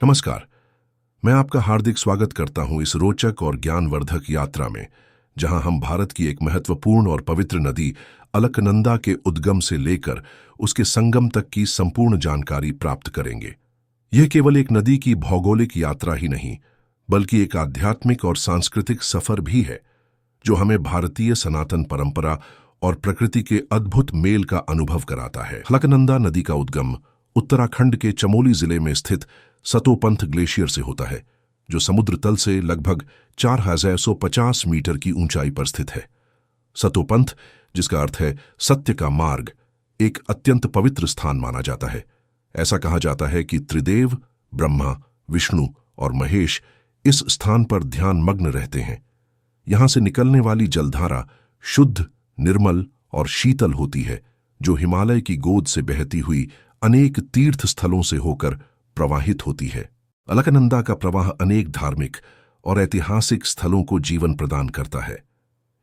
नमस्कार। मैं आपका हार्दिक स्वागत करता हूं इस रोचक और ज्ञानवर्धक यात्रा में, जहां हम भारत की एक महत्वपूर्ण और पवित्र नदी अलकनंदा के उद्गम से लेकर उसके संगम तक की संपूर्ण जानकारी प्राप्त करेंगे। यह केवल एक नदी की भौगोलिक यात्रा ही नहीं, बल्कि एक आध्यात्मिक और सांस्कृतिक सफर भी है, जो हमें भारतीय सनातन परंपरा और प्रकृति के अद्भुत मेल का अनुभव कराता है। अलकनंदा नदी का उद्गम उत्तराखंड के चमोली जिले में स्थित सतोपंथ ग्लेशियर से होता है, जो समुद्र तल से लगभग 4150 मीटर की ऊंचाई पर स्थित है। सतोपंथ, जिसका अर्थ है सत्य का मार्ग, एक अत्यंत पवित्र स्थान माना जाता है। ऐसा कहा जाता है कि त्रिदेव ब्रह्मा, विष्णु और महेश इस स्थान पर ध्यान मग्न रहते हैं। यहां से निकलने वाली जलधारा शुद्ध, निर्मल और शीतल होती है, जो हिमालय की गोद से बहती हुई अनेक तीर्थ स्थलों से होकर प्रवाहित होती है। अलकनंदा का प्रवाह अनेक धार्मिक और ऐतिहासिक स्थलों को जीवन प्रदान करता है।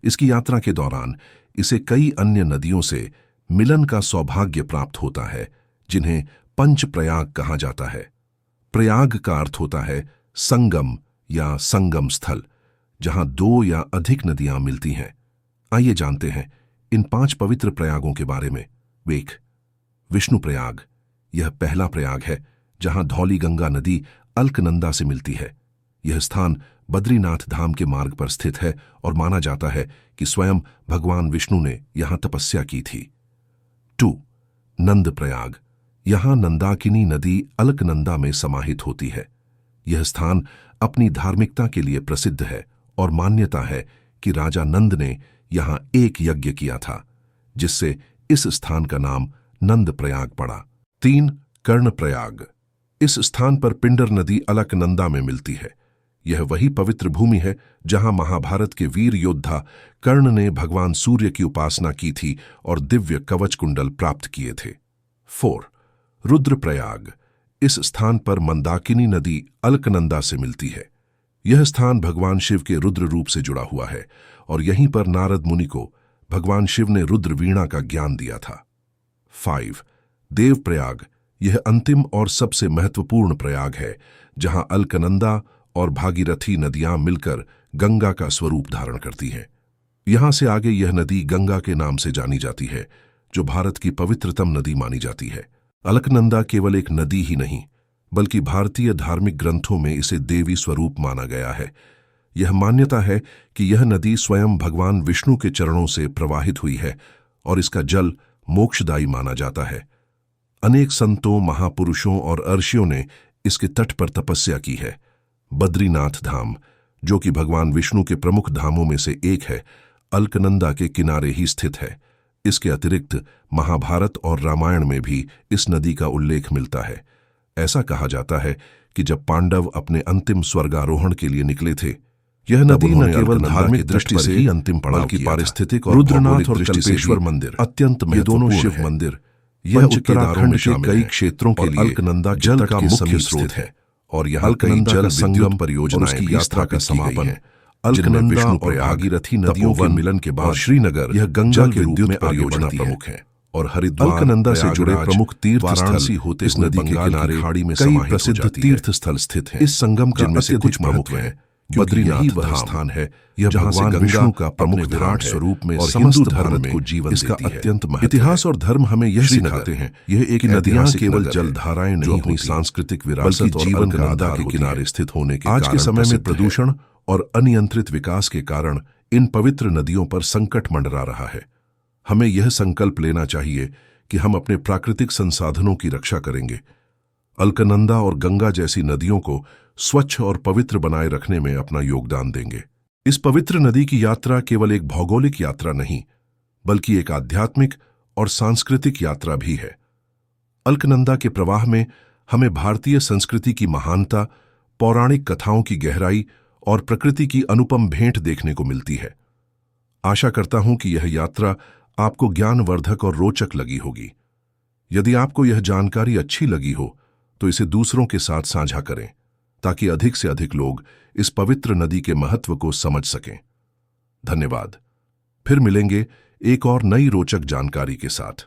इसकी यात्रा के दौरान इसे कई अन्य नदियों से मिलन का सौभाग्य प्राप्त होता है, जिन्हें पंच प्रयाग कहा जाता है। प्रयाग का अर्थ होता है संगम या संगम स्थल, जहां दो या अधिक नदियां मिलती हैं। आइए जानते हैं इन 5 पवित्र प्रयागों के बारे में। विष्णु प्रयाग, यह पहला प्रयाग है जहां धौली गंगा नदी अलकनंदा से मिलती है। यह स्थान बद्रीनाथ धाम के मार्ग पर स्थित है और माना जाता है कि स्वयं भगवान विष्णु ने यहां तपस्या की थी। 2. नंद प्रयाग, यहां नंदाकिनी नदी अलकनंदा में समाहित होती है। यह स्थान अपनी धार्मिकता के लिए प्रसिद्ध है और मान्यता है कि राजा नंद ने यहां एक यज्ञ किया था, जिससे इस स्थान का नाम नंद प्रयाग पड़ा। 3. कर्ण प्रयाग, इस स्थान पर पिंडर नदी अलकनंदा में मिलती है। यह वही पवित्र भूमि है जहां महाभारत के वीर योद्धा कर्ण ने भगवान सूर्य की उपासना की थी और दिव्य कवच कुंडल प्राप्त किए थे। 4. रुद्र प्रयाग, इस स्थान पर मंदाकिनी नदी अलकनंदा से मिलती है। यह स्थान भगवान शिव के रुद्र रूप से जुड़ा हुआ है और यहीं पर नारद मुनि को भगवान शिव ने रुद्र वीणा का ज्ञान दिया था। 5. देव प्रयाग, यह अंतिम और सबसे महत्वपूर्ण प्रयाग है, जहां अलकनंदा और भागीरथी नदियां मिलकर गंगा का स्वरूप धारण करती हैं। यहां से आगे यह नदी गंगा के नाम से जानी जाती है, जो भारत की पवित्रतम नदी मानी जाती है। अलकनंदा केवल एक नदी ही नहीं, बल्कि भारतीय धार्मिक ग्रंथों में इसे देवी स्वरूप माना गया है। यह मान्यता है कि यह नदी स्वयं भगवान विष्णु के चरणों से प्रवाहित हुई है और इसका जल मोक्षदायी माना जाता है। अनेक संतों, महापुरुषों और अर्षियों ने इसके तट पर तपस्या की है। बद्रीनाथ धाम, जो कि भगवान विष्णु के प्रमुख धामों में से एक है, अलकनंदा के किनारे ही स्थित है। इसके अतिरिक्त महाभारत और रामायण में भी इस नदी का उल्लेख मिलता है। ऐसा कहा जाता है कि जब पांडव अपने अंतिम स्वर्गारोहण के लिए निकले थे, यह नदी न केवल धार्मिक दृष्टि से ही अंतिम पड़ाव की पारिस्थितिक और रुद्रनाथ और कल्पेश्वर मंदिर अत्यंत दोनों शिव मंदिर, यह उत्तराखंड के कई क्षेत्रों के लिए अलकनंदा जल का मुख्य स्रोत है और यहाँ कई जल संगम परियोजनाएं की यात्रा का समापन है। अलकनंदा और भागीरथी नदियों के मिलन के बाद श्रीनगर, यह गंगा के रूप में परियोजना प्रमुख है और हरिद्वार, अलकनंदा से जुड़े प्रमुख तीर्थ स्थल होते इस नदी के किनारे खाड़ी में कई प्रसिद्ध तीर्थ स्थल स्थित हैं। इस संगम का से कुछ महत्व है। बद्रीनाथ वह स्थान है जहां भगवान विष्णु का प्रमुख विराट स्वरूप में समस्त धर्म को जीवन इसका अत्यंत महत्व। इतिहास और धर्म हमें यह सिखाते हैं यह एक नदियां केवल जलधाराएं नहीं अपनी सांस्कृतिक विरासत और जीवन का आधार के किनारे स्थित होने के आज के समय में प्रदूषण और अनियंत्रित विकास के कारण इन पवित्र नदियों पर संकट मंडरा रहा है। हमें यह संकल्प लेना चाहिए कि हम अपने प्राकृतिक संसाधनों की रक्षा करेंगे। अलकनंदा और गंगा जैसी नदियों को स्वच्छ और पवित्र बनाए रखने में अपना योगदान देंगे। इस पवित्र नदी की यात्रा केवल एक भौगोलिक यात्रा नहीं, बल्कि एक आध्यात्मिक और सांस्कृतिक यात्रा भी है। अलकनंदा के प्रवाह में हमें भारतीय संस्कृति की महानता, पौराणिक कथाओं की गहराई और प्रकृति की अनुपम भेंट देखने को मिलती है। आशा करता हूं कि यह यात्रा आपको ज्ञानवर्धक और रोचक लगी होगी। यदि आपको यह जानकारी अच्छी लगी हो तो इसे दूसरों के साथ साझा करें, ताकि अधिक से अधिक लोग इस पवित्र नदी के महत्व को समझ सकें। धन्यवाद। फिर मिलेंगे एक और नई रोचक जानकारी के साथ।